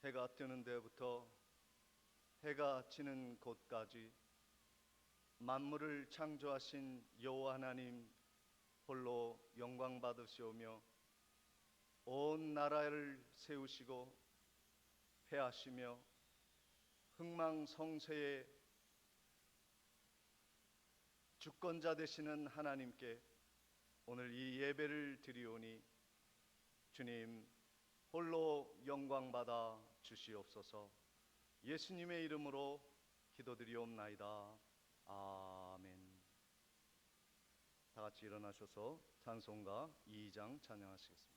해가 뜨는 데부터 해가 지는 곳까지 만물을 창조하신 여호와 하나님 홀로 영광 받으시오며 온 나라를 세우시고 패하시며 흥망성쇠의 주권자 되시는 하나님께 오늘 이 예배를 드리오니 주님 홀로 영광 받아 주시옵소서. 예수님의 이름으로 기도드리옵나이다. 아멘. 다 같이 일어나셔서 찬송가 2장 찬양하시겠습니다.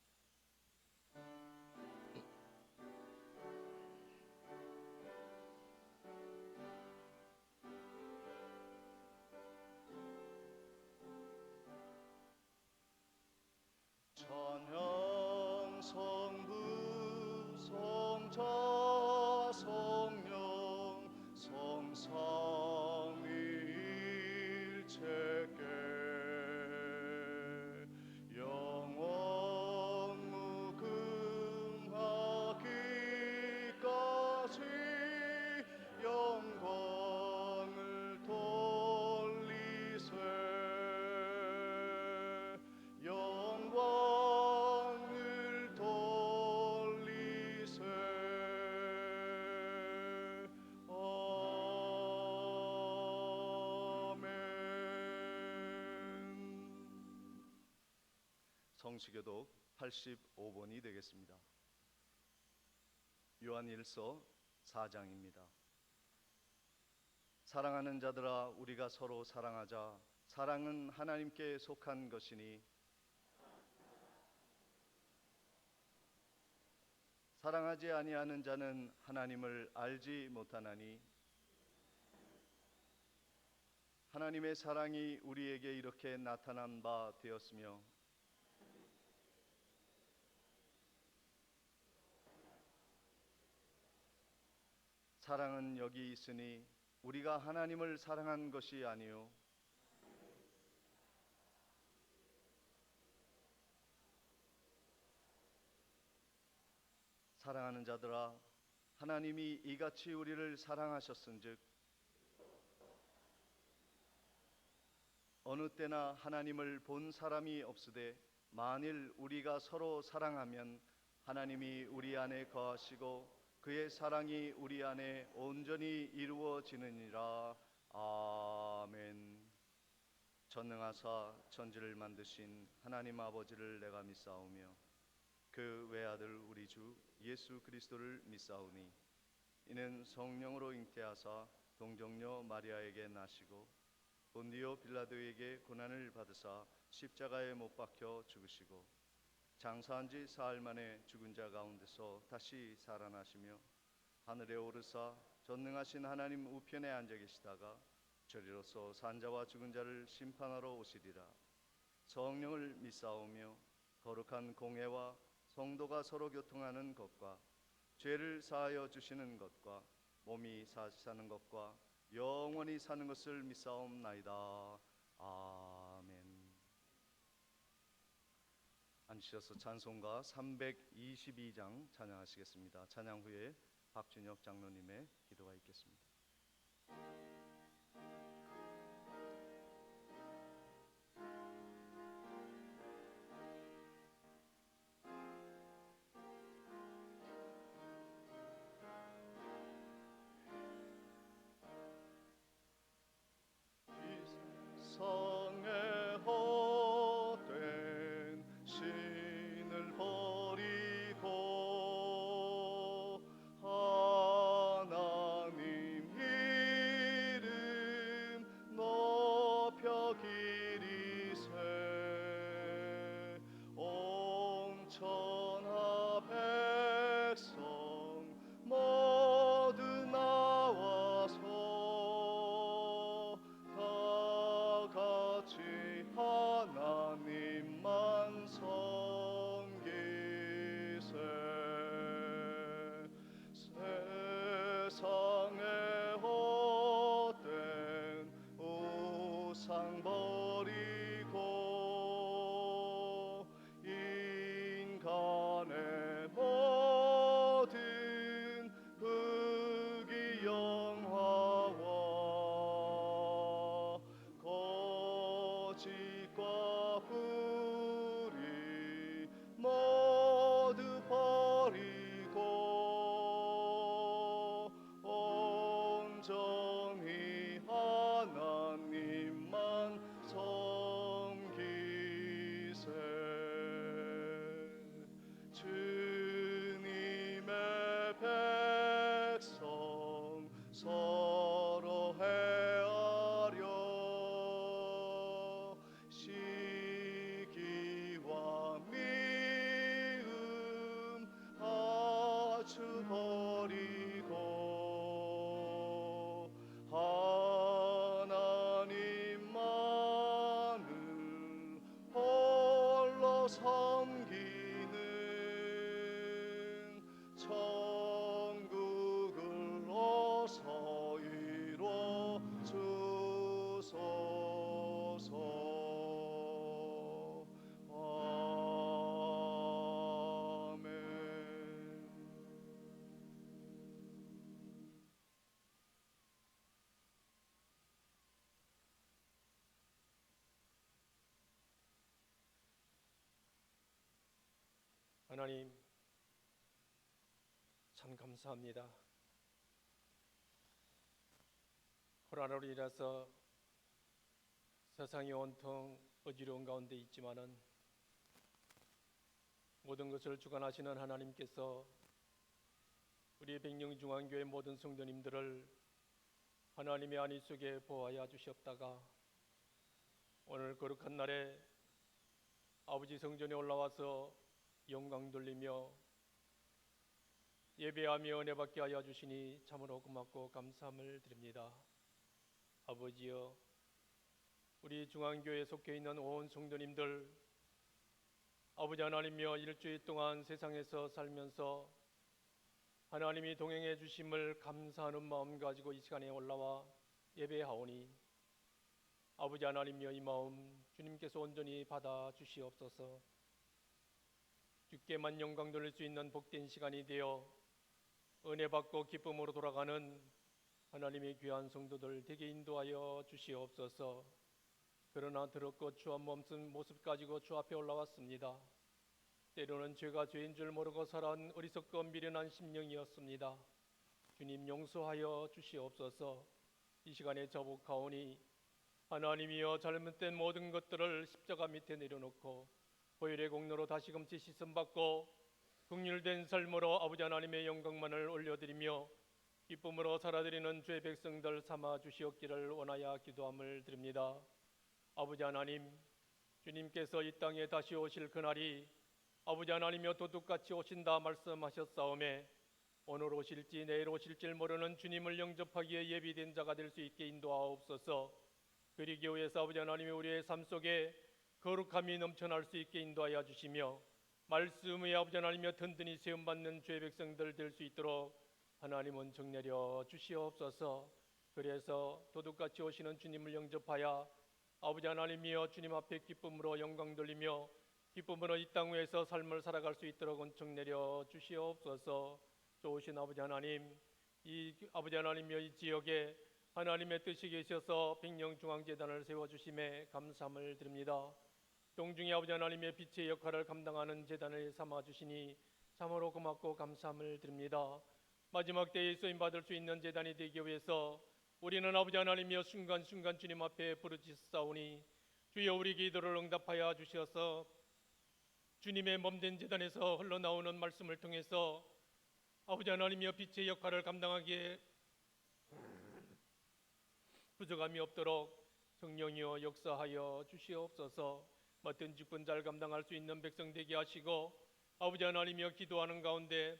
찬양 성부 성자 성령 성삼위일체께 영원 무궁하기까지 영광을 돌리세. 영광을 돌리세. 아멘. 성시교독 85번이 되겠습니다. 요한일서 4장입니다. 사랑하는 자들아, 우리가 서로 사랑하자. 사랑은 하나님께 속한 것이니 사랑하지 아니하는 자는 하나님을 알지 못하나니 하나님의 사랑이 우리에게 이렇게 나타난 바 되었으며 사랑은 여기 있으니 우리가 하나님을 사랑한 것이 아니요 사랑하는 자들아, 하나님이 이같이 우리를 사랑하셨은즉 어느 때나 하나님을 본 사람이 없으되 만일 우리가 서로 사랑하면 하나님이 우리 안에 거하시고 그의 사랑이 우리 안에 온전히 이루어지느니라. 아멘. 전능하사 천지를 만드신 하나님 아버지를 내가 믿사오며 그 외아들 우리 주 예수 그리스도를 믿사오니 이는 성령으로 잉태하사 동정녀 마리아에게 나시고 본디오 빌라도에게 고난을 받으사 십자가에 못 박혀 죽으시고 장사한 지 사흘 만에 죽은 자 가운데서 다시 살아나시며 하늘에 오르사 전능하신 하나님 우편에 앉아 계시다가 저리로서 산자와 죽은 자를 심판하러 오시리라. 성령을 믿사오며 거룩한 공회와 성도가 서로 교통하는 것과 죄를 사하여 주시는 것과 몸이 사는 것과 영원히 사는 것을 믿사옵나이다. 아멘. 앉으셔서 찬송가 322장 찬양하시겠습니다. 찬양 후에 박준혁 장로님의 기도가 있겠습니다. 성에 헛된 신을 버리고 하나님 이름 높여 기리세. 온 천하 백성 모두 나와서 같이 하나님만 섬기세. 세상에 헛된 우상 버리고 인간의 모든 하나님, 참 감사합니다. 코로나로 인해서 세상이 온통 어지러운 가운데 있지만은 모든 것을 주관하시는 하나님께서 우리 백령중앙교회 모든 성도님들을 하나님의 안위 속에 보호하여 주시옵다가 오늘 거룩한 날에 아버지 성전에 올라와서 영광 돌리며 예배하며 은혜 받게 하여 주시니 참으로 고맙고 감사함을 드립니다. 아버지여, 우리 중앙교회에 속해 있는 온 성도님들, 아버지 하나님이여, 일주일 동안 세상에서 살면서 하나님이 동행해 주심을 감사하는 마음 가지고 이 시간에 올라와 예배하오니 아버지 하나님이여, 이 마음 주님께서 온전히 받아 주시옵소서. 주께만 영광 돌릴 수 있는 복된 시간이 되어 은혜 받고 기쁨으로 돌아가는 하나님의 귀한 성도들 되게 인도하여 주시옵소서. 그러나 더럽고 추한 몸쓴 모습 가지고 주 앞에 올라왔습니다. 때로는 죄가 죄인 줄 모르고 살아온 어리석고 미련한 심령이었습니다. 주님 용서하여 주시옵소서. 이 시간에 자복하오니 하나님이여, 잘못된 모든 것들을 십자가 밑에 내려놓고 보혈의 공로로 다시금치 씻음받고 긍휼된 삶으로 아버지 하나님의 영광만을 올려드리며 기쁨으로 살아드리는 주의 백성들 삼아 주시옵기를 원하여 기도함을 드립니다. 아버지 하나님, 주님께서 이 땅에 다시 오실 그날이 아버지 하나님이여 도둑같이 오신다 말씀하셨사오매 오늘 오실지 내일 오실지 모르는 주님을 영접하기에 예비된 자가 될 수 있게 인도하옵소서. 그리기 위해서 아버지 하나님이 우리의 삶 속에 거룩함이 넘쳐날 수 있게 인도하여 주시며 말씀의 아버지 하나님이여 든든히 세움받는 주의 백성들 될 수 있도록 하나님은 정내려 주시옵소서. 그래서 도둑같이 오시는 주님을 영접하여 아버지 하나님이여 주님 앞에 기쁨으로 영광 돌리며 기쁨으로 이 땅 위에서 삶을 살아갈 수 있도록 은총 내려 주시옵소서. 좋으신 아버지 하나님, 이 아버지 하나님이여 이 지역에 하나님의 뜻이 계셔서 백령중앙재단을 세워주심에 감사함을 드립니다. 동중의 아버지 하나님의 빛의 역할을 감당하는 재단을 삼아주시니 참으로 고맙고 감사함을 드립니다. 마지막 때에 쓰임받을 수 있는 재단이 되기 위해서 우리는 아버지 하나님이여 순간순간 주님 앞에 부르짖사오니 주여 우리 기도를 응답하여 주시어서 주님의 몸된 재단에서 흘러나오는 말씀을 통해서 아버지 하나님이여 빛의 역할을 감당하기에 부족함이 없도록 성령이여 역사하여 주시옵소서. 맡은 직분 잘 감당할 수 있는 백성 되게 하시고 아버지 하나님이여 기도하는 가운데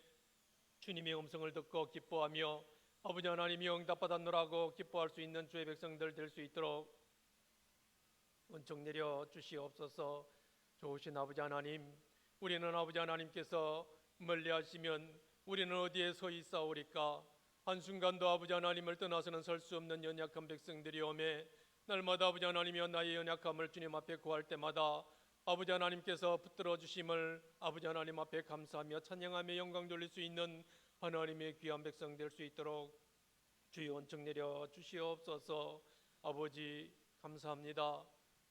주님의 음성을 듣고 기뻐하며 아버지 하나님이 응답받았노라고 기뻐할 수 있는 주의 백성들 될 수 있도록 은총 내려 주시옵소서. 좋으신 아버지 하나님, 우리는 아버지 하나님께서 멀리하시면 우리는 어디에 서 있사오리까? 한순간도 아버지 하나님을 떠나서는 설 수 없는 연약한 백성들이 오매 날마다 아버지 하나님이여 나의 연약함을 주님 앞에 구할 때마다 아버지 하나님께서 붙들어 주심을 아버지 하나님 앞에 감사하며 찬양하며 영광 돌릴 수 있는 하나님의 귀한 백성 될 수 있도록 주여 은총 내려 주시옵소서. 아버지 감사합니다.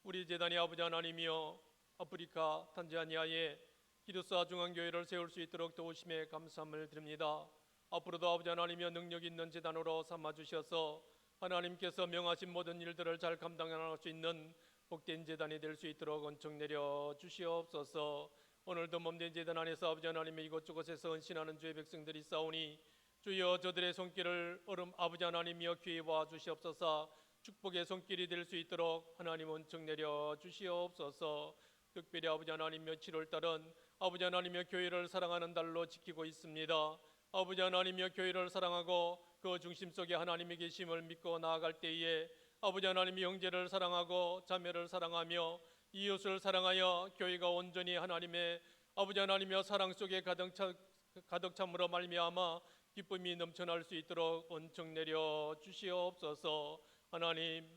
우리 재단이 아버지 하나님이여 아프리카 탄자니아에 기도사 중앙교회를 세울 수 있도록 도우심에 감사함을 드립니다. 앞으로도 아버지 하나님이여 능력 있는 재단으로 삼아주셔서 하나님께서 명하신 모든 일들을 잘 감당할 수 있는 복된 재단이 될 수 있도록 은총 내려 주시옵소서. 오늘도 몸된 재단 안에서 아버지 하나님의 이곳저곳에서 헌신하는 주의 백성들이 싸우니 주여 저들의 손길을 아버지 하나님이여 귀히 봐 주시옵소서. 축복의 손길이 될 수 있도록 하나님 은총 내려 주시옵소서. 특별히 아버지 하나님이여 7월달은 아버지 하나님이여 교회를 사랑하는 달로 지키고 있습니다. 아버지 하나님이여 교회를 사랑하고 그 중심 속에 하나님이 계심을 믿고 나아갈 때에 아버지 하나님이 형제를 사랑하고 자매를 사랑하며 이웃을 사랑하여 교회가 온전히 하나님의 아버지 하나님이여 사랑 속에 가득 참으로 말미암아 기쁨이 넘쳐날 수 있도록 은총 내려 주시옵소서. 하나님,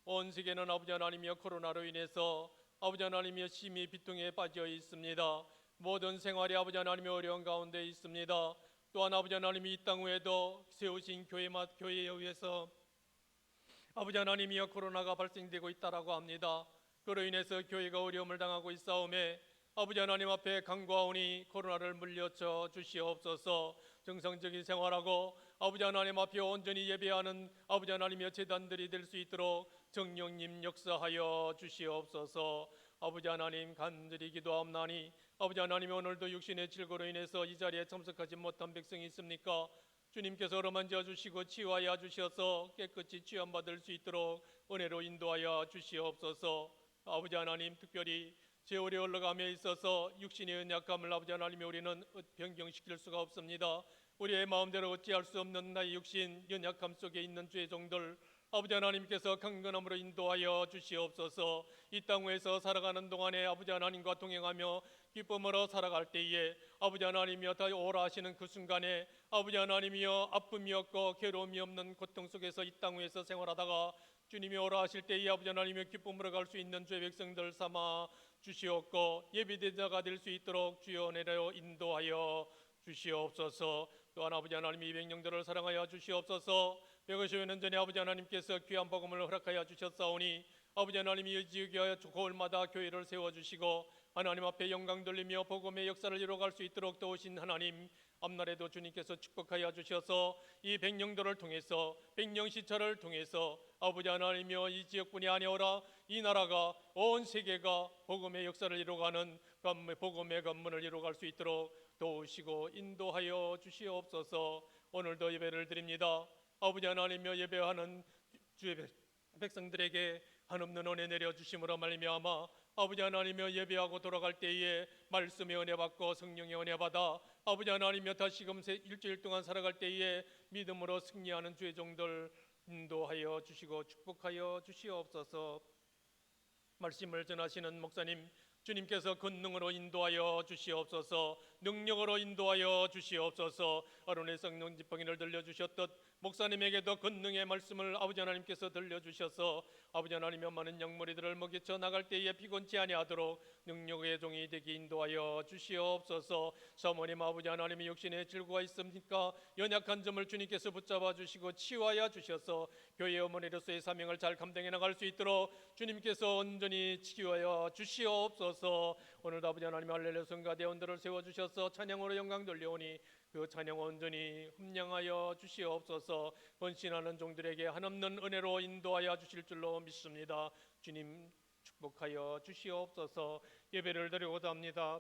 온 세계는 아버지 하나님이여 코로나로 인해서 아버지 하나님이여 심히 비통에 빠져 있습니다. 모든 생활이 아버지 하나님의 어려운 가운데 있습니다. 또한 아버지 하나님이 이 땅 외에도 세우신 교회에 의해서 아버지 하나님이여 코로나가 발생되고 있다라고 합니다. 그로 인해서 교회가 어려움을 당하고 있사오매 아버지 하나님 앞에 간구하오니 코로나를 물려쳐 주시옵소서. 정상적인 생활하고 아버지 하나님 앞에 온전히 예배하는 아버지 하나님의 제단들이 될 수 있도록 정령님 역사하여 주시옵소서. 아버지 하나님 간절히 기도하옵나니 아버지 하나님 오늘도 육신의 질고로 인해서 이 자리에 참석하지 못한 백성이 있습니까? 주님께서 어루만져 주시고 치유하여 주셔서 깨끗이 취함받을 수 있도록 은혜로 인도하여 주시옵소서. 아버지 하나님 특별히 세월이 흘러감에 있어서 육신의 연약함을 아버지 하나님이 우리는 변경시킬 수가 없습니다. 우리의 마음대로 어찌할 수 없는 나의 육신 연약함 속에 있는 죄종들 아버지 하나님께서 강건함으로 인도하여 주시옵소서. 이 땅 위에서 살아가는 동안에 아버지 하나님과 동행하며 기쁨으로 살아갈 때에 아버지 하나님이여 다 오라 하시는 그 순간에 아버지 하나님이여 아픔이 없고 괴로움이 없는 고통 속에서 이 땅 위에서 생활하다가 주님이 오라 하실 때에 아버지 하나님의 기쁨으로 갈 수 있는 죄 백성들 삼아 주시옵고 예비된 자가 될 수 있도록 주여 은혜로 인도하여 주시옵소서. 또한 아버지 하나님 이 백령들을 사랑하여 주시옵소서. 150년 전에 아버지 하나님께서 귀한 복음을 허락하여 주셨사오니 아버지 하나님이 이 지역에 고을마다 교회를 세워주시고 하나님 앞에 영광 돌리며 복음의 역사를 이루어갈 수 있도록 도우신 하나님, 앞날에도 주님께서 축복하여 주셔서 이 백령들을 통해서 백령시차를 통해서 아버지 하나님이여 이 지역뿐이 아니오라 이 나라가 온 세계가 복음의 역사를 이루어가는 복음의 관문을 이루어갈 수 있도록 도우시고 인도하여 주시옵소서. 오늘도 예배를 드립니다. 아버지 하나님이여 예배하는 주의 백성들에게 한없는 은혜 내려주심으로 말미암아 아버지 하나님이여 예배하고 돌아갈 때에 말씀의 은혜 받고 성령의 은혜 받아 아버지 하나님이여 다시금 일주일 동안 살아갈 때에 믿음으로 승리하는 주의 종들 인도하여 주시고 축복하여 주시옵소서. 말씀을 전하시는 목사님 주님께서 권능으로 인도하여 주시옵소서. 능력으로 인도하여 주시옵소서. 아론의 성령 지팡이를 들려주셨듯 목사님에게도 권능의 말씀을 아버지 하나님께서 들려주셔서 아버지 하나님의 많은 영무리들을 먹이쳐 나갈 때에 피곤치 아니하도록 능력의 종이 되게 인도하여 주시옵소서. 사모님 아버지 하나님의 육신에 질고가 있습니까? 연약한 점을 주님께서 붙잡아 주시고 치유하여 주셔서 교회의 어머니로서의 사명을 잘 감당해 나갈 수 있도록 주님께서 온전히 치유하여 주시옵소서. 오늘도 아버지 하나님 할렐루야 성가 대원들을 세워주셔서 찬양으로 영광 돌려오니 그 찬양 온전히 흠량하여 주시옵소서. 헌신하는 종들에게 한없는 은혜로 인도하여 주실 줄로 믿습니다. 주님 축복하여 주시옵소서. 예배를 드리고자 합니다.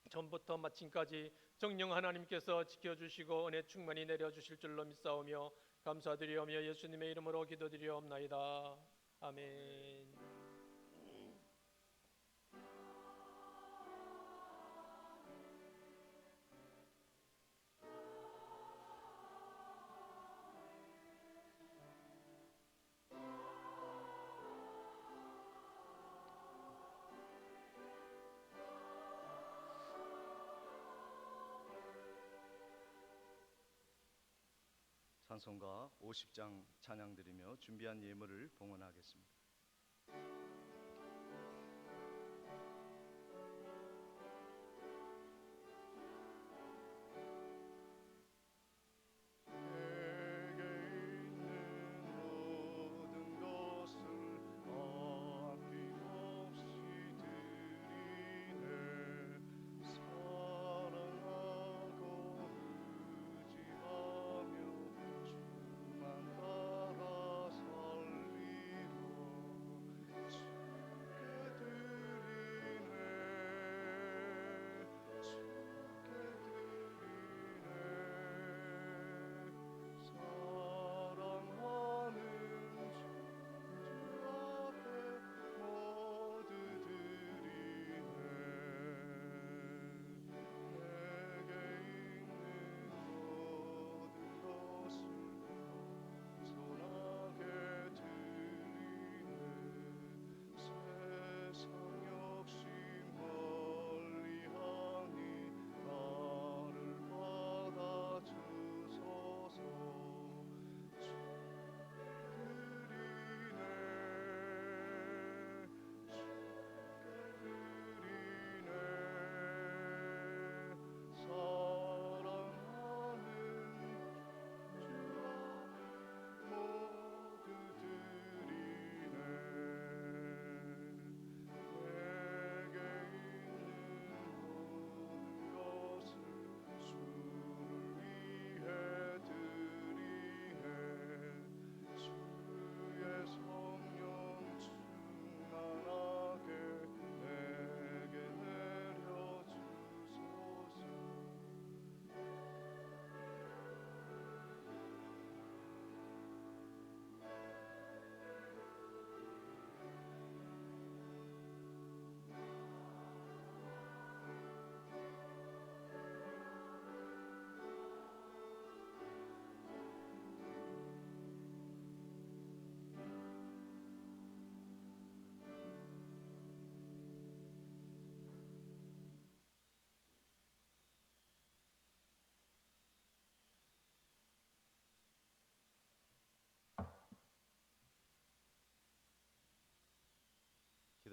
전부터 마침까지 정령 하나님께서 지켜주시고 은혜 충만히 내려주실 줄로 믿사오며 감사드리오며 예수님의 이름으로 기도드리옵나이다. 아멘. 찬송가 50장 찬양드리며 준비한 예물을 봉헌하겠습니다.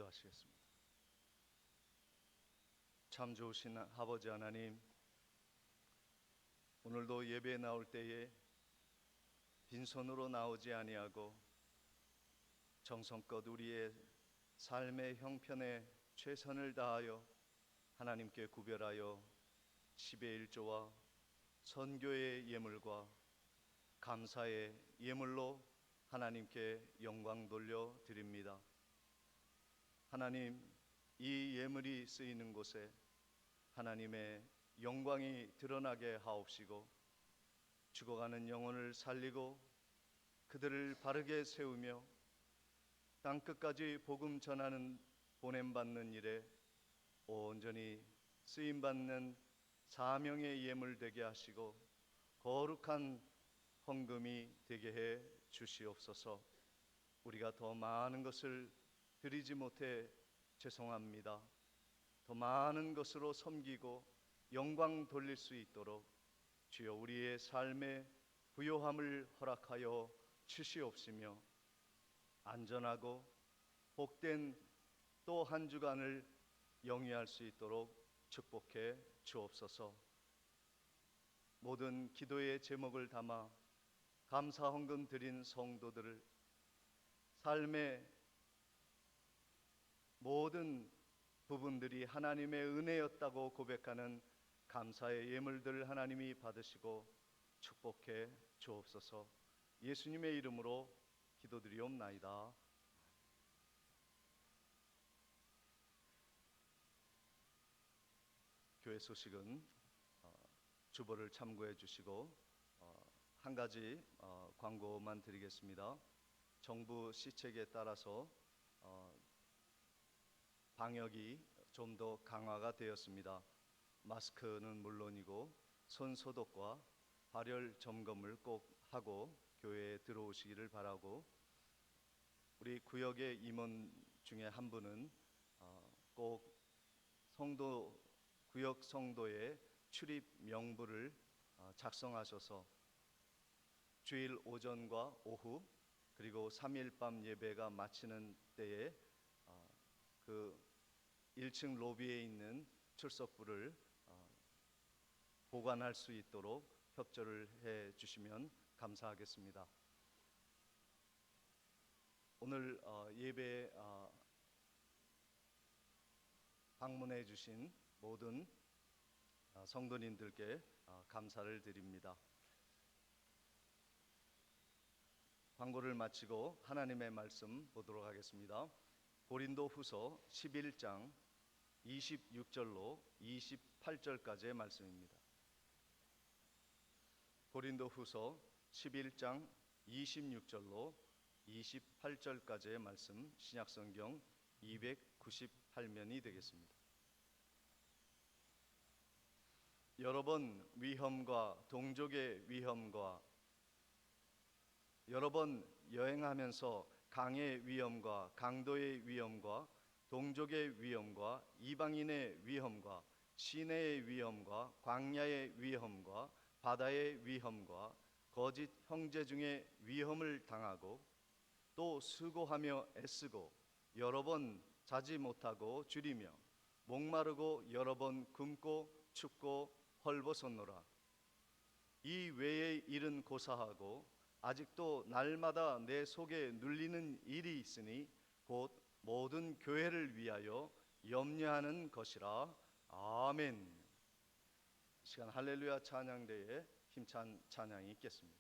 기도하시겠습니다. 참 좋으신 아버지 하나님, 오늘도 예배에 나올 때에 빈손으로 나오지 아니하고 정성껏 우리의 삶의 형편에 최선을 다하여 하나님께 구별하여 10의 1조와 선교의 예물과 감사의 예물로 하나님께 영광 돌려 드립니다. 하나님, 이 예물이 쓰이는 곳에 하나님의 영광이 드러나게 하옵시고 죽어가는 영혼을 살리고 그들을 바르게 세우며 땅끝까지 복음 전하는 보냄받는 일에 온전히 쓰임받는 사명의 예물 되게 하시고 거룩한 헌금이 되게 해 주시옵소서. 우리가 더 많은 것을 드리지 못해 죄송합니다. 더 많은 것으로 섬기고 영광 돌릴 수 있도록 주여 우리의 삶에 부요함을 허락하여 주시옵시며 안전하고 복된 또 한 주간을 영위할 수 있도록 축복해 주옵소서. 모든 기도의 제목을 담아 감사 헌금 드린 성도들을 삶의 모든 부분들이 하나님의 은혜였다고 고백하는 감사의 예물들 하나님이 받으시고 축복해 주옵소서. 예수님의 이름으로 기도드리옵나이다. 교회 소식은 주보를 참고해 주시고 한 가지 광고만 드리겠습니다. 정부 시책에 따라서 방역이 좀 더 강화가 되었습니다. 마스크는 물론이고 손 소독과 발열 점검을 꼭 하고 교회에 들어오시기를 바라고, 우리 구역의 임원 중에 한 분은 꼭 구역 성도의 출입 명부를 작성하셔서 주일 오전과 오후 그리고 3일 밤 예배가 마치는 때에 그 1층 로비에 있는 출석부를 보관할 수 있도록 협조를 해 주시면 감사하겠습니다. 오늘 예배에 방문해 주신 모든 성도님들께 감사를 드립니다. 광고를 마치고 하나님의 말씀 보도록 하겠습니다. 고린도후서 11장 26절로 28절까지의 말씀입니다. 고린도후서 11장 26절로 28절까지의 말씀, 신약성경 298면이 되겠습니다. 여러 번 위험과 동족의 위험과 여러 번 여행하면서 강의 위험과 강도의 위험과 동족의 위험과 이방인의 위험과 시내의 위험과 광야의 위험과 바다의 위험과 거짓 형제 중에 위험을 당하고 또 수고하며 애쓰고 여러 번 자지 못하고 줄이며 목마르고 여러 번 굶고 춥고 헐벗었노라. 이 외의 일은 고사하고 아직도 날마다 내 속에 눌리는 일이 있으니 곧 모든 교회를 위하여 염려하는 것이라. 아멘. 이 시간 할렐루야 찬양대에 힘찬 찬양이 있겠습니다.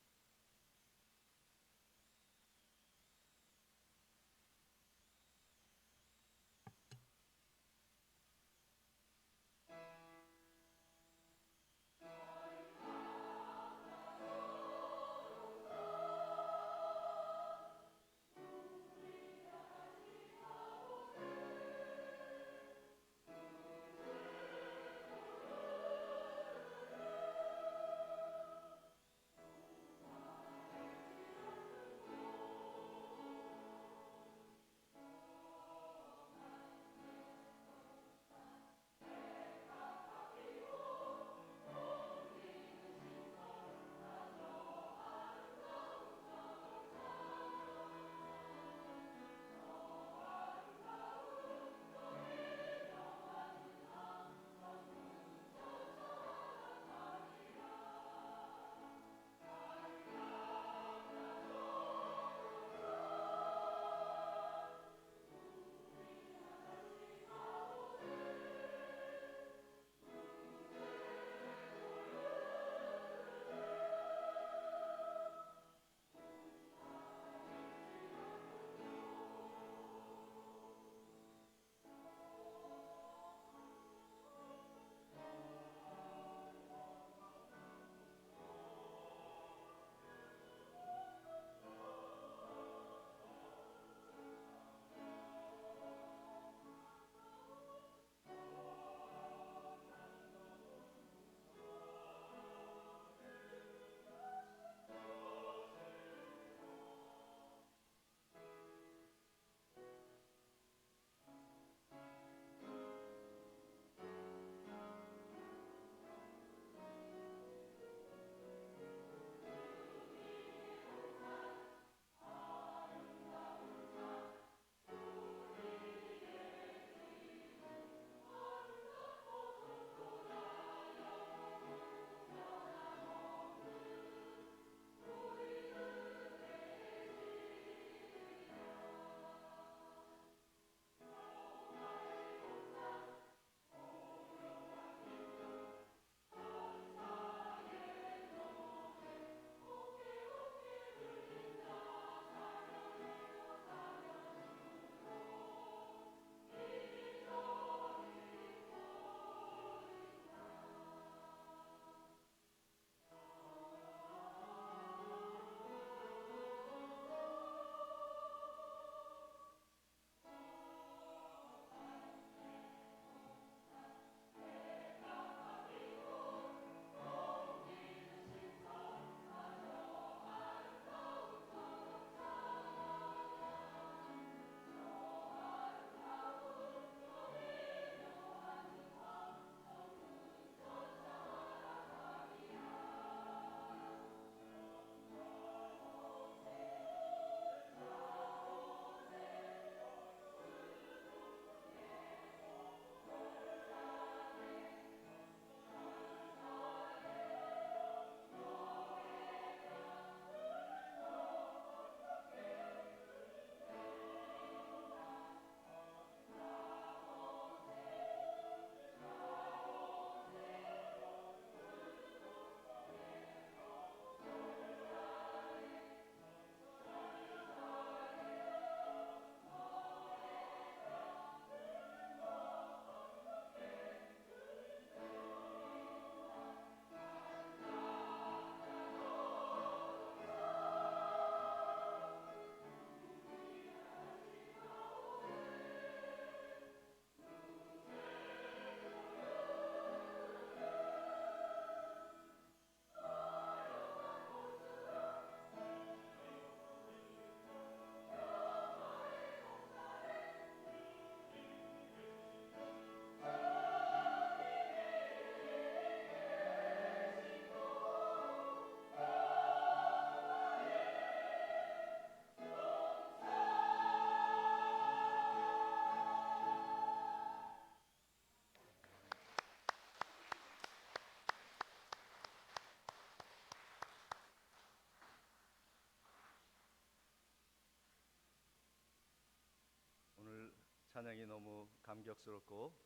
찬양이 너무 감격스럽고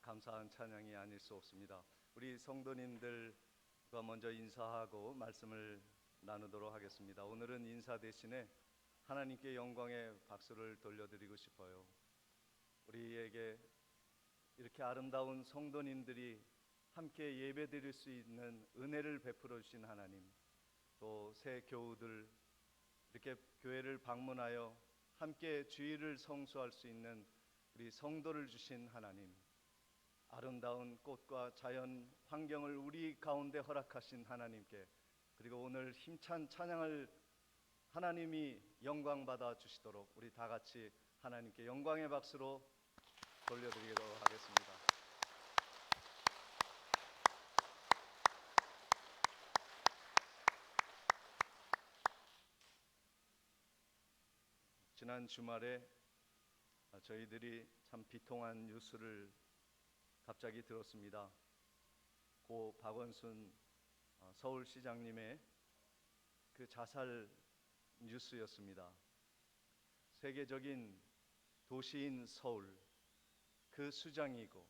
감사한 찬양이 아닐 수 없습니다. 우리 성도님들과 먼저 인사하고 말씀을 나누도록 하겠습니다. 오늘은 인사 대신에 하나님께 영광의 박수를 돌려드리고 싶어요. 우리에게 이렇게 아름다운 성도님들이 함께 예배드릴 수 있는 은혜를 베풀어 주신 하나님, 또 새 교우들 이렇게 교회를 방문하여 함께 주일을 성수할 수 있는 우리 성도를 주신 하나님, 아름다운 꽃과 자연 환경을 우리 가운데 허락하신 하나님께, 그리고 오늘 힘찬 찬양을 하나님이 영광 받아 주시도록 우리 다 같이 하나님께 영광의 박수로 돌려드리도록 하겠습니다. 지난 주말에 저희들이 참 비통한 뉴스를 갑자기 들었습니다. 고 박원순 서울시장님의 그 자살 뉴스였습니다. 세계적인 도시인 서울, 그 수장이고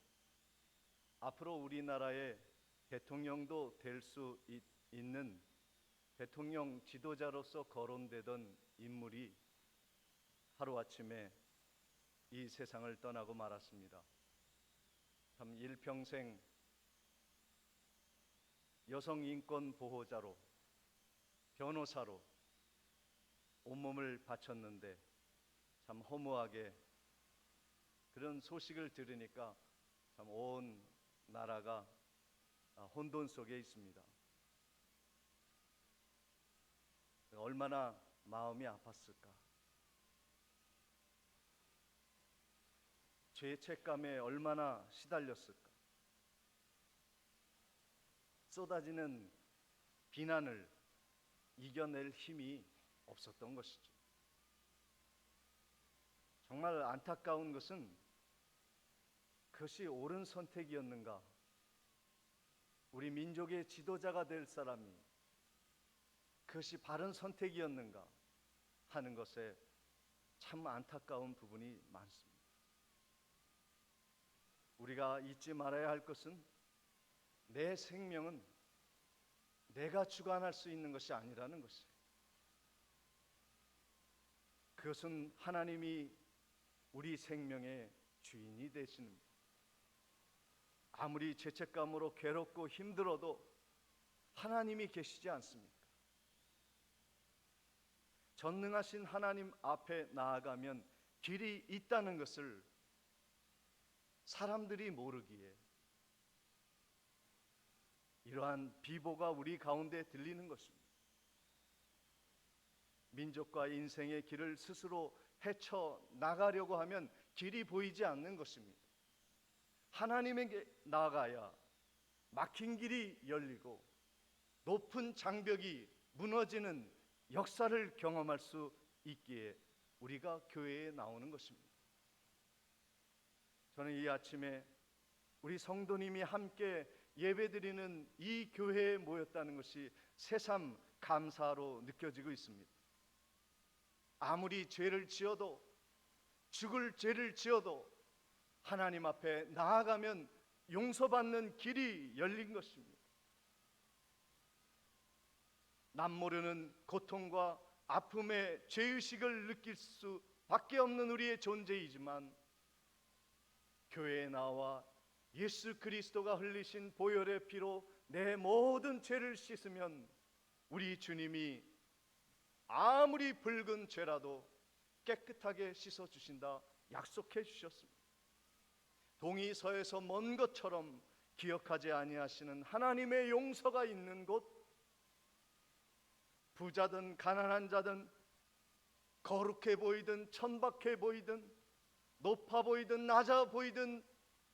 앞으로 우리나라의 대통령도 될 수 있는 대통령 지도자로서 거론되던 인물이 하루아침에 이 세상을 떠나고 말았습니다. 참 일평생 여성 인권 보호자로, 변호사로 온몸을 바쳤는데 참 허무하게 그런 소식을 들으니까 참 온 나라가 혼돈 속에 있습니다. 얼마나 마음이 아팠을까. 죄책감에 얼마나 시달렸을까. 쏟아지는 비난을 이겨낼 힘이 없었던 것이죠. 정말 안타까운 것은 그것이 옳은 선택이었는가, 우리 민족의 지도자가 될 사람이 그것이 바른 선택이었는가 하는 것에 참 안타까운 부분이 많습니다. 우리가 잊지 말아야 할 것은 내 생명은 내가 주관할 수 있는 것이 아니라는 것이에요. 그것은 하나님이 우리 생명의 주인이 되시는 것. 아무리 죄책감으로 괴롭고 힘들어도 하나님이 계시지 않습니까? 전능하신 하나님 앞에 나아가면 길이 있다는 것을 사람들이 모르기에 이러한 비보가 우리 가운데 들리는 것입니다. 민족과 인생의 길을 스스로 헤쳐 나가려고 하면 길이 보이지 않는 것입니다. 하나님에게 나아가야 막힌 길이 열리고 높은 장벽이 무너지는 역사를 경험할 수 있기에 우리가 교회에 나오는 것입니다. 저는 이 아침에 우리 성도님이 함께 예배드리는 이 교회에 모였다는 것이 새삼 감사로 느껴지고 있습니다. 아무리 죄를 지어도, 죽을 죄를 지어도 하나님 앞에 나아가면 용서받는 길이 열린 것입니다. 남 모르는 고통과 아픔의 죄의식을 느낄 수밖에 없는 우리의 존재이지만 교회에 나와 예수 그리스도가 흘리신 보혈의 피로 내 모든 죄를 씻으면 우리 주님이 아무리 붉은 죄라도 깨끗하게 씻어주신다 약속해 주셨습니다. 동이 서에서 먼 것처럼 기억하지 아니하시는 하나님의 용서가 있는 곳, 부자든 가난한 자든 거룩해 보이든 천박해 보이든 높아 보이든 낮아 보이든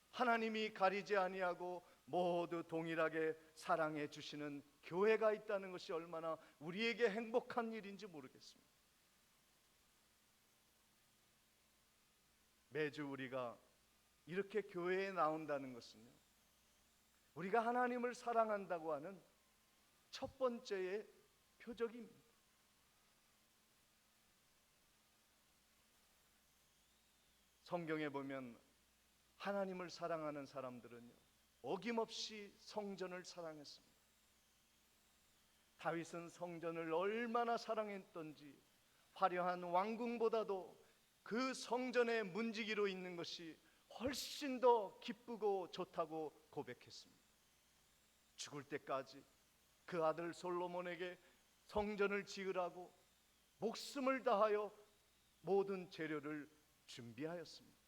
하나님이 가리지 아니하고 모두 동일하게 사랑해 주시는 교회가 있다는 것이 얼마나 우리에게 행복한 일인지 모르겠습니다. 매주 우리가 이렇게 교회에 나온다는 것은요, 우리가 하나님을 사랑한다고 하는 첫 번째의 표적입니다. 성경에 보면 하나님을 사랑하는 사람들은요, 어김없이 성전을 사랑했습니다. 다윗은 성전을 얼마나 사랑했던지 화려한 왕궁보다도 그 성전의 문지기로 있는 것이 훨씬 더 기쁘고 좋다고 고백했습니다. 죽을 때까지 그 아들 솔로몬에게 성전을 지으라고 목숨을 다하여 모든 재료를 준비하였습니다.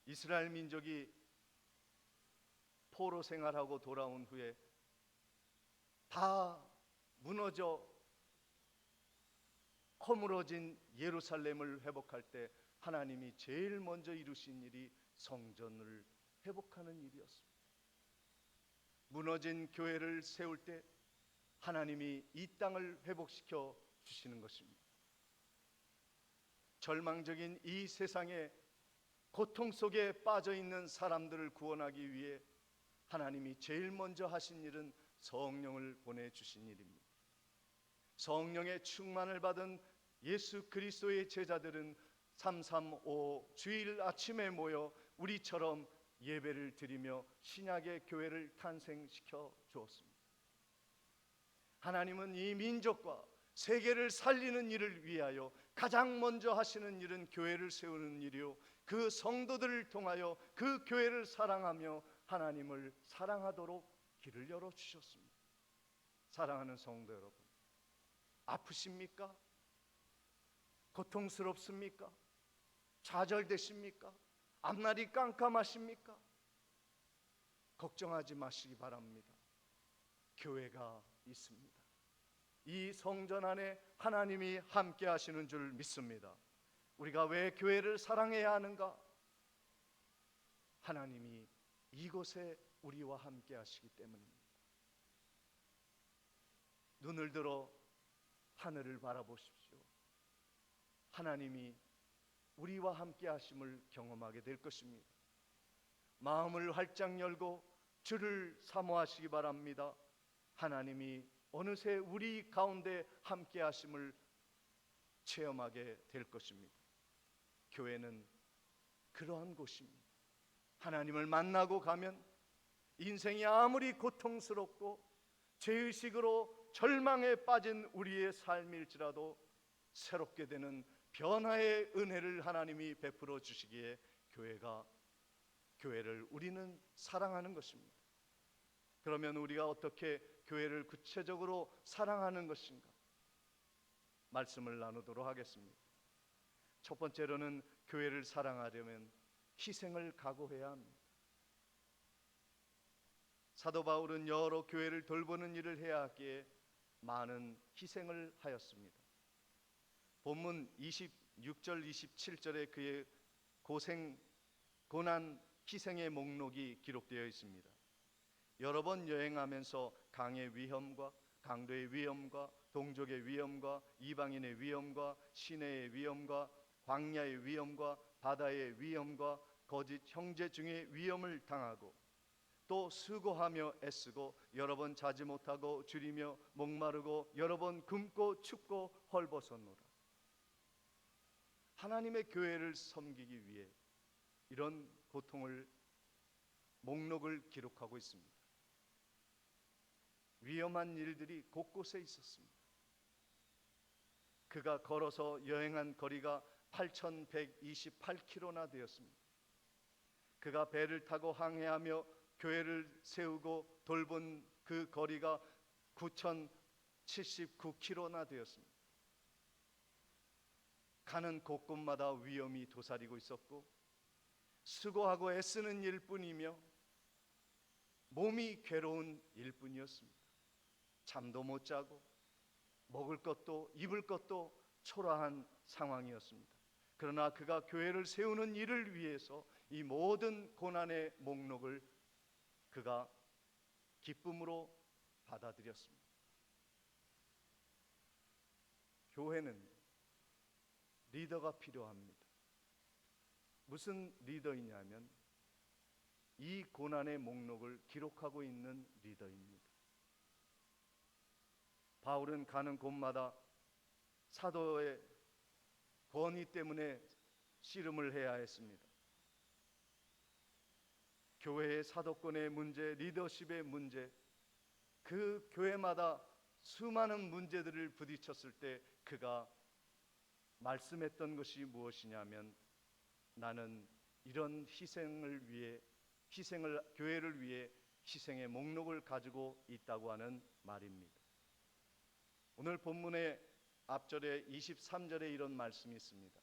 이스라엘 민족이 포로 생활하고 돌아온 후에 다 무너져 허물어진 예루살렘을 회복할 때 하나님이 제일 먼저 이루신 일이 성전을 회복하는 일이었습니다. 무너진 교회를 세울 때 하나님이 이 땅을 회복시켜 주시는 것입니다. 절망적인 이 세상에 고통 속에 빠져 있는 사람들을 구원하기 위해 하나님이 제일 먼저 하신 일은 성령을 보내주신 일입니다. 성령의 충만을 받은 예수 그리스도의 제자들은 335 주일 아침에 모여 우리처럼 예배를 드리며 신약의 교회를 탄생시켜 주었습니다. 하나님은 이 민족과 세계를 살리는 일을 위하여 가장 먼저 하시는 일은 교회를 세우는 일이요, 그 성도들을 통하여 그 교회를 사랑하며 하나님을 사랑하도록 길을 열어주셨습니다. 사랑하는 성도 여러분, 아프십니까? 고통스럽습니까? 좌절되십니까? 앞날이 깜깜하십니까? 걱정하지 마시기 바랍니다. 교회가 있습니다. 이 성전 안에 하나님이 함께 하시는 줄 믿습니다. 우리가 왜 교회를 사랑해야 하는가? 하나님이 이곳에 우리와 함께 하시기 때문입니다. 눈을 들어 하늘을 바라보십시오. 하나님이 우리와 함께 하심을 경험하게 될 것입니다. 마음을 활짝 열고 주를 사모하시기 바랍니다. 하나님이 어느새 우리 가운데 함께 하심을 체험하게 될 것입니다. 교회는 그러한 곳입니다. 하나님을 만나고 가면 인생이 아무리 고통스럽고 죄의식으로 절망에 빠진 우리의 삶일지라도 새롭게 되는 변화의 은혜를 하나님이 베풀어 주시기에 교회를 우리는 사랑하는 것입니다. 그러면 우리가 어떻게 교회를 구체적으로 사랑하는 것인가? 말씀을 나누도록 하겠습니다. 첫 번째로는 교회를 사랑하려면 희생을 각오해야 합니다. 사도 바울은 여러 교회를 돌보는 일을 해야 하기에 많은 희생을 하였습니다. 본문 26절 27절에 그의 고난 희생의 목록이 기록되어 있습니다. 여러 번 여행하면서 강의 위험과 강도의 위험과 동족의 위험과 이방인의 위험과 시내의 위험과 광야의 위험과 바다의 위험과 거짓 형제 중의 위험을 당하고 또 수고하며 애쓰고 여러 번 자지 못하고 줄이며 목마르고 여러 번 굶고 춥고 헐벗었노라. 하나님의 교회를 섬기기 위해 이런 고통을 목록을 기록하고 있습니다. 위험한 일들이 곳곳에 있었습니다. 그가 걸어서 여행한 거리가 8,128km나 되었습니다. 그가 배를 타고 항해하며 교회를 세우고 돌본 그 거리가 9,079km나 되었습니다. 가는 곳곳마다 위험이 도사리고 있었고 수고하고 애쓰는 일뿐이며 몸이 괴로운 일뿐이었습니다. 잠도 못 자고 먹을 것도 입을 것도 초라한 상황이었습니다. 그러나 그가 교회를 세우는 일을 위해서 이 모든 고난의 목록을 그가 기쁨으로 받아들였습니다. 교회는 리더가 필요합니다. 무슨 리더이냐면 이 고난의 목록을 기록하고 있는 리더입니다. 바울은 가는 곳마다 사도의 권위 때문에 씨름을 해야 했습니다. 교회의 사도권의 문제, 리더십의 문제, 그 교회마다 수많은 문제들을 부딪혔을 때 그가 말씀했던 것이 무엇이냐면, 나는 이런 교회를 위해 희생의 목록을 가지고 있다고 하는 말입니다. 오늘 본문의 앞절에 23절에 이런 말씀이 있습니다.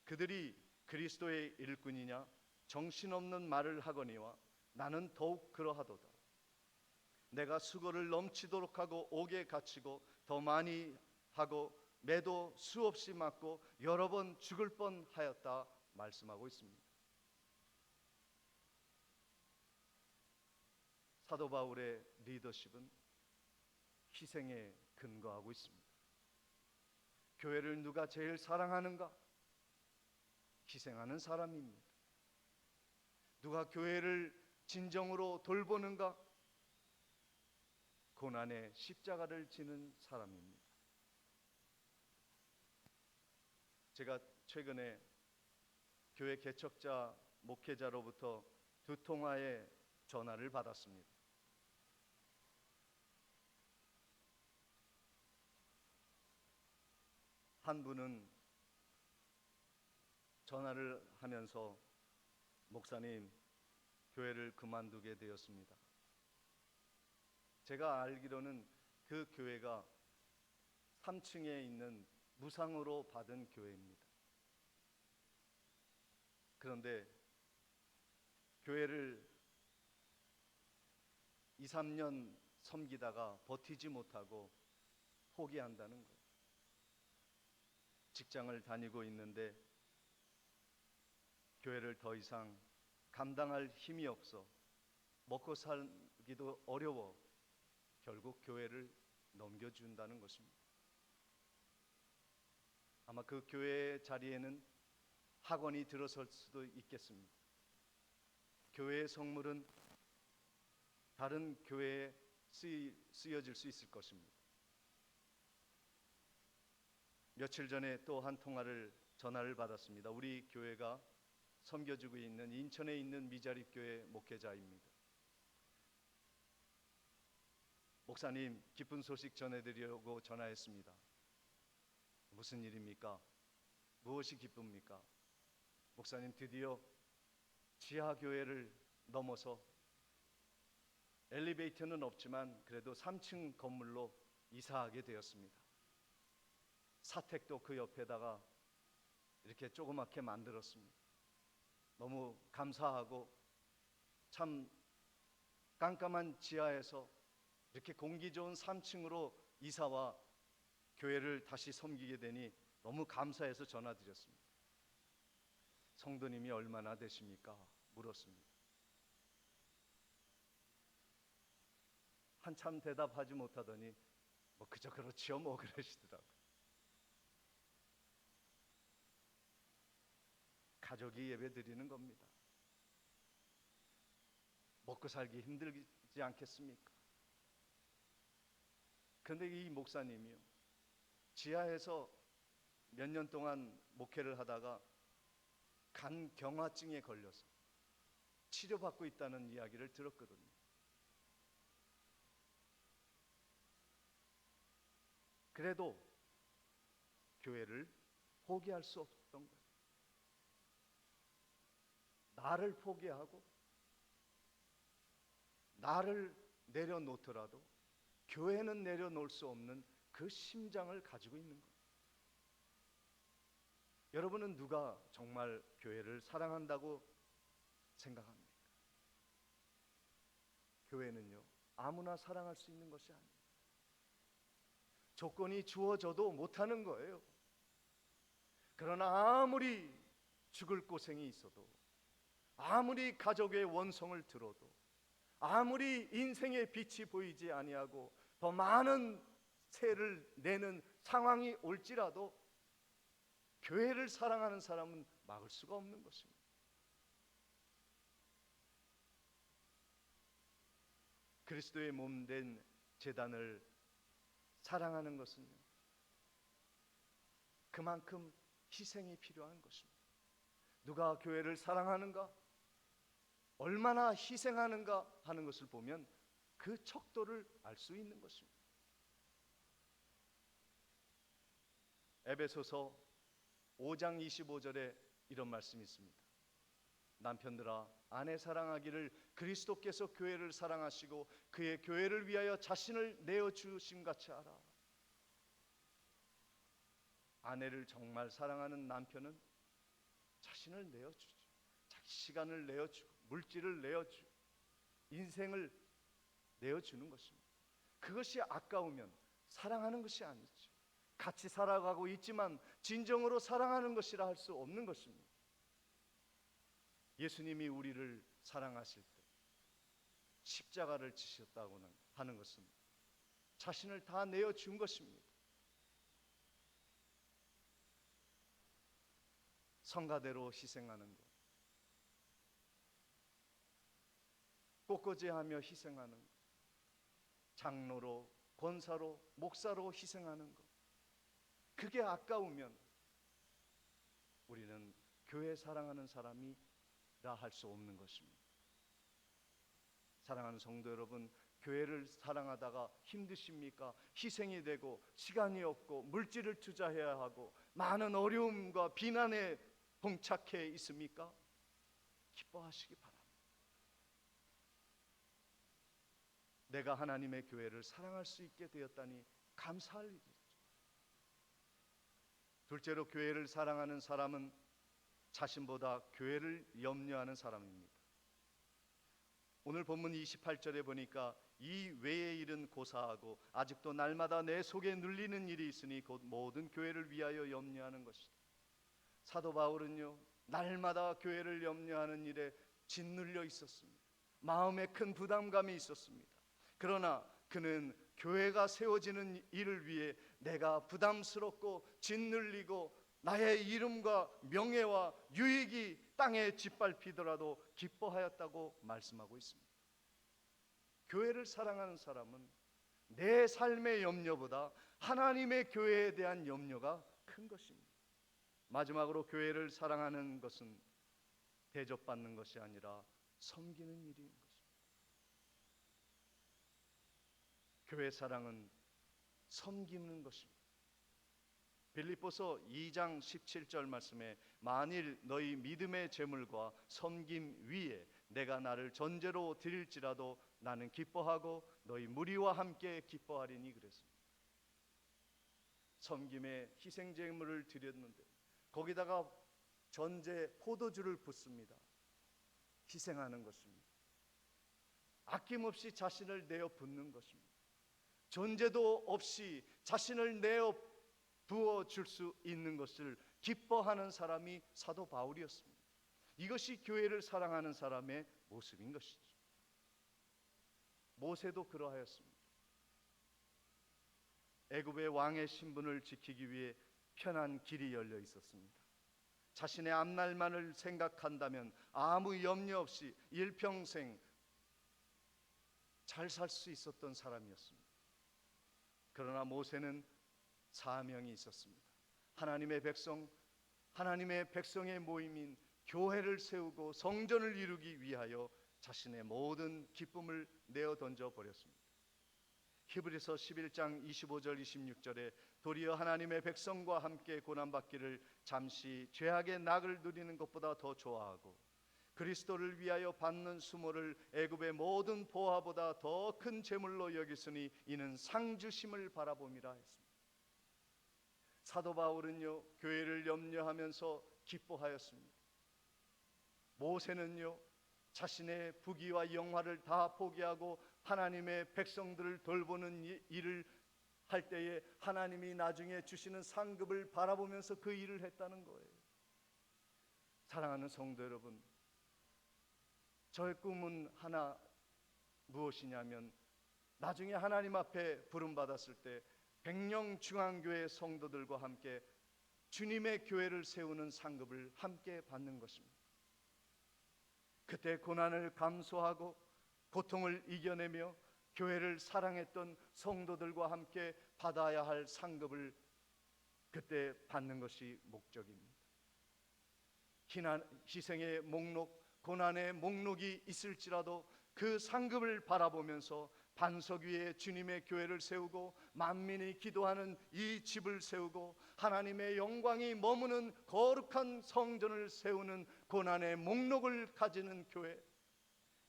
그들이 그리스도의 일꾼이냐 정신없는 말을 하거니와 나는 더욱 그러하도다. 내가 수고를 넘치도록 하고 옥에 갇히고 더 많이 하고 매도 수없이 맞고 여러 번 죽을 뻔하였다 말씀하고 있습니다. 사도 바울의 리더십은 희생에 근거하고 있습니다. 교회를 누가 제일 사랑하는가? 희생하는 사람입니다. 누가 교회를 진정으로 돌보는가? 고난의 십자가를 지는 사람입니다. 제가 최근에 교회 개척자 목회자로부터 2통화의 전화를 받았습니다. 한 분은 전화를 하면서 목사님, 교회를 그만두게 되었습니다. 제가 알기로는 그 교회가 3층에 있는 무상으로 받은 교회입니다. 그런데 교회를 2, 3년 섬기다가 버티지 못하고 포기한다는 거예요. 직장을 다니고 있는데 교회를 더 이상 감당할 힘이 없어 먹고 살기도 어려워 결국 교회를 넘겨준다는 것입니다. 아마 그 교회 자리에는 학원이 들어설 수도 있겠습니다. 교회의 성물은 다른 교회에 쓰여질 수 있을 것입니다. 며칠 전에 또 한 전화를 받았습니다. 우리 교회가 섬겨주고 있는 인천에 있는 미자립교회 목회자입니다. 목사님, 기쁜 소식 전해드리려고 전화했습니다. 무슨 일입니까? 무엇이 기쁩니까? 목사님, 드디어 지하교회를 넘어서 엘리베이터는 없지만 그래도 3층 건물로 이사하게 되었습니다. 사택도 그 옆에다가 이렇게 조그맣게 만들었습니다. 너무 감사하고 참 깜깜한 지하에서 이렇게 공기 좋은 3층으로 이사와 교회를 다시 섬기게 되니 너무 감사해서 전화드렸습니다. 성도님이 얼마나 되십니까? 물었습니다. 한참 대답하지 못하더니 그저 그렇지요 그러시더라고요. 가족이 예배 드리는 겁니다. 먹고 살기 힘들지 않겠습니까? 그런데 이 목사님이요, 지하에서 몇 년 동안 목회를 하다가 간경화증에 걸려서 치료받고 있다는 이야기를 들었거든요. 그래도 교회를 포기할 수 없었던 거예요. 나를 포기하고 나를 내려놓더라도 교회는 내려놓을 수 없는 그 심장을 가지고 있는 거예요. 여러분은 누가 정말 교회를 사랑한다고 생각합니까? 교회는요, 아무나 사랑할 수 있는 것이 아니에요. 조건이 주어져도 못하는 거예요. 그러나 아무리 죽을 고생이 있어도, 아무리 가족의 원성을 들어도, 아무리 인생의 빛이 보이지 아니하고 더 많은 세를 내는 상황이 올지라도 교회를 사랑하는 사람은 막을 수가 없는 것입니다. 그리스도의 몸된 제단을 사랑하는 것은요, 그만큼 희생이 필요한 것입니다. 누가 교회를 사랑하는가, 얼마나 희생하는가 하는 것을 보면 그 척도를 알 수 있는 것입니다. 에베소서 5장 25절에 이런 말씀이 있습니다. 남편들아, 아내 사랑하기를 그리스도께서 교회를 사랑하시고 그의 교회를 위하여 자신을 내어주신 같이 하라. 아내를 정말 사랑하는 남편은 자신을 내어주죠. 자기 시간을 내어주고 물질을 내어주고 인생을 내어주는 것입니다. 그것이 아까우면 사랑하는 것이 아니죠. 같이 살아가고 있지만 진정으로 사랑하는 것이라 할 수 없는 것입니다. 예수님이 우리를 사랑하실 때 십자가를 지셨다고 하는 것은 자신을 다 내어준 것입니다. 성가대로 희생하는 것, 꽃꽂이하며 희생하는 것, 장로로, 권사로, 목사로 희생하는 것, 그게 아까우면 우리는 교회 사랑하는 사람이라 할 수 없는 것입니다. 사랑하는 성도 여러분, 교회를 사랑하다가 힘드십니까? 희생이 되고 시간이 없고 물질을 투자해야 하고 많은 어려움과 비난에 봉착해 있습니까? 기뻐하시기 바랍니다. 내가 하나님의 교회를 사랑할 수 있게 되었다니 감사할 일이죠. 둘째로, 교회를 사랑하는 사람은 자신보다 교회를 염려하는 사람입니다. 오늘 본문 28절에 보니까 이 외의 일은 고사하고 아직도 날마다 내 속에 눌리는 일이 있으니 곧 모든 교회를 위하여 염려하는 것이다. 사도 바울은요, 날마다 교회를 염려하는 일에 짓눌려 있었습니다. 마음에 큰 부담감이 있었습니다. 그러나 그는 교회가 세워지는 일을 위해 내가 부담스럽고 짓눌리고 나의 이름과 명예와 유익이 땅에 짓밟히더라도 기뻐하였다고 말씀하고 있습니다. 교회를 사랑하는 사람은 내 삶의 염려보다 하나님의 교회에 대한 염려가 큰 것입니다. 마지막으로, 교회를 사랑하는 것은 대접받는 것이 아니라 섬기는 일인 것입니다. 교회 사랑은 섬기는 것입니다. 빌립보서 2장 17절 말씀에 만일 너희 믿음의 제물과 섬김 위에 내가 나를 전제로 드릴지라도 나는 기뻐하고 너희 무리와 함께 기뻐하리니 그랬습니다. 섬김에 희생 제물을 드렸는데 거기다가 전제 포도주를 붓습니다. 희생하는 것입니다. 아낌없이 자신을 내어 붓는 것입니다. 전제도 없이 자신을 내어 부어 줄 수 있는 것을 기뻐하는 사람이 사도 바울이었습니다. 이것이 교회를 사랑하는 사람의 모습인 것이죠. 모세도 그러하였습니다. 애굽의 왕의 신분을 지키기 위해 편한 길이 열려 있었습니다. 자신의 앞날만을 생각한다면 아무 염려 없이 일평생 잘 살 수 있었던 사람이었습니다. 그러나 모세는 사명이 있었습니다. 하나님의 백성의 모임인 교회를 세우고 성전을 이루기 위하여 자신의 모든 기쁨을 내어 던져 버렸습니다. 히브리서 11장 25절 26절에 도리어 하나님의 백성과 함께 고난받기를 잠시 죄악의 낙을 누리는 것보다 더 좋아하고 그리스도를 위하여 받는 수모를 애굽의 모든 보화보다 더 큰 재물로 여겼으니 이는 상 주심을 바라봄이라 했습니다. 사도 바울은요, 교회를 염려하면서 기뻐하였습니다. 모세는요, 자신의 부귀와 영화를 다 포기하고 하나님의 백성들을 돌보는 일을 할 때에 하나님이 나중에 주시는 상급을 바라보면서 그 일을 했다는 거예요. 사랑하는 성도 여러분, 저의 꿈은 하나, 무엇이냐면 나중에 하나님 앞에 부름받았을 때 백령중앙교회 성도들과 함께 주님의 교회를 세우는 상급을 함께 받는 것입니다. 그때 고난을 감수하고 고통을 이겨내며 교회를 사랑했던 성도들과 함께 받아야 할 상급을 그때 받는 것이 목적입니다. 희생의 목록, 고난의 목록이 있을지라도 그 상급을 바라보면서 반석 위에 주님의 교회를 세우고 만민이 기도하는 이 집을 세우고 하나님의 영광이 머무는 거룩한 성전을 세우는 고난의 목록을 가지는 교회,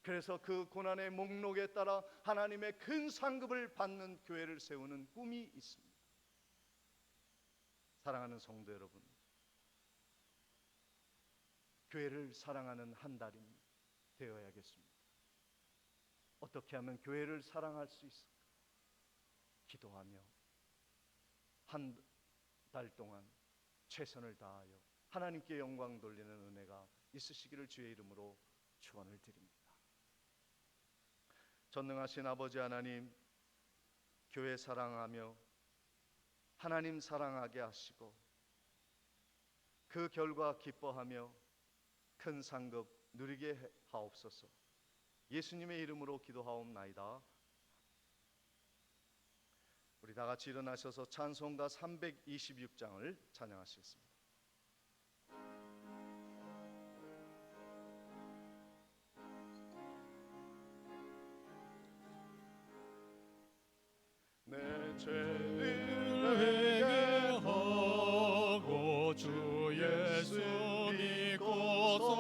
그래서 그 고난의 목록에 따라 하나님의 큰 상급을 받는 교회를 세우는 꿈이 있습니다. 사랑하는 성도 여러분, 교회를 사랑하는 한 달이 되어야겠습니다. 어떻게 하면 교회를 사랑할 수 있을까? 기도하며 한 달 동안 최선을 다하여 하나님께 영광 돌리는 은혜가 있으시기를 주의 이름으로 축원을 드립니다. 전능하신 아버지 하나님, 교회 사랑하며 하나님 사랑하게 하시고 그 결과 기뻐하며 큰 상급 누리게 하옵소서. 예수님의 이름으로 기도하옵나이다. 우리 다 같이 일어나셔서 찬송가 326장을 찬양하시겠습니다. 내 죄를 회개하고 주 예수 믿고서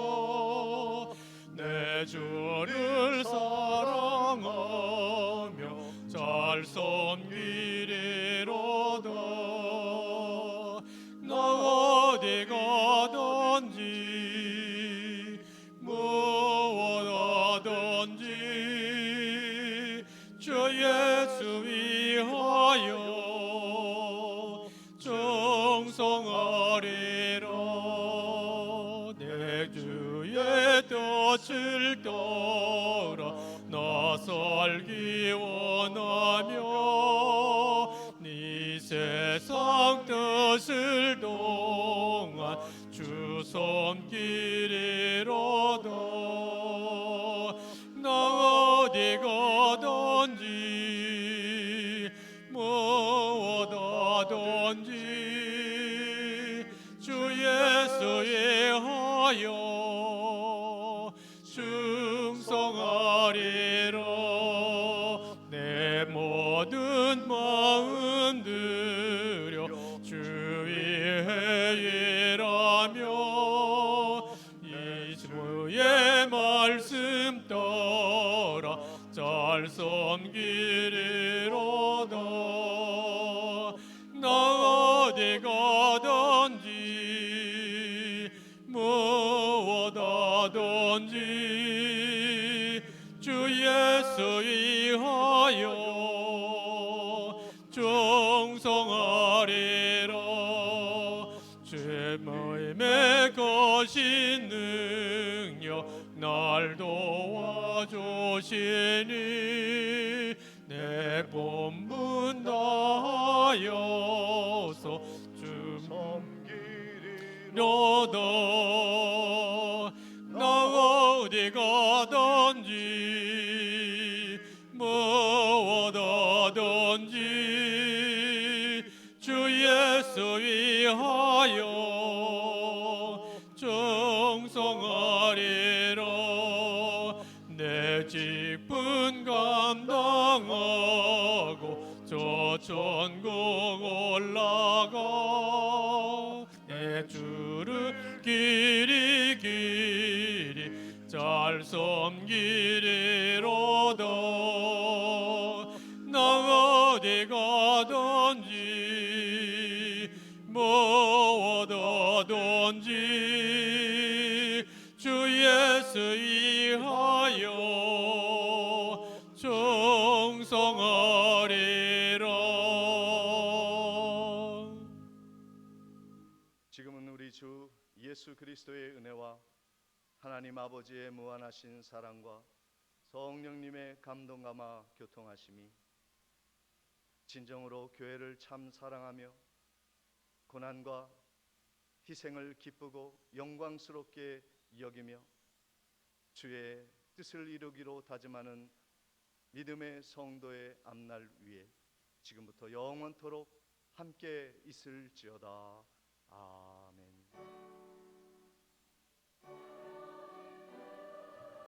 내 주를 사랑하며 잘 섬기리로다. 나 어디 가든지 무엇 하든지 주 예수 위하여 정성하리라. 내 주의 뜻을 따라 나 살기 원하며 네 세상 뜻을 동안 주 섬기리로다. 나 어디 가든지 무엇 하든지 주 예수 위하여 충성하리라. 내 모든 마음 들여 주 위에 일하며 이 주의 말씀 따라 잘 섬기리로다. 나 어디 가든지 무엇 하든지 주 예수 위하여 충성하리라. 주의 마음에 거신 능력 날 도와주시니 내 본분 다하여서 주 섬기리로다. 나 어디 가든지 무엇 하든지 주 예수 위하여 정성하리라. 내 직분 감당하고 저 천국 올라가 내 주를 길이 잘 섬기리로다. 나 어디 가든지 무엇 하든지 주 예수 위하여 정성하리라. 지금은 우리 주 예수 그리스도의 은혜와 하나님 아버지의 무한하신 사랑과 성령님의 감동감화 교통하심이 진정으로 교회를 참 사랑하며 고난과 희생을 기쁘고 영광스럽게 여기며 주의 뜻을 이루기로 다짐하는 믿음의 성도의 앞날 위에 지금부터 영원토록 함께 있을지어다. 아멘.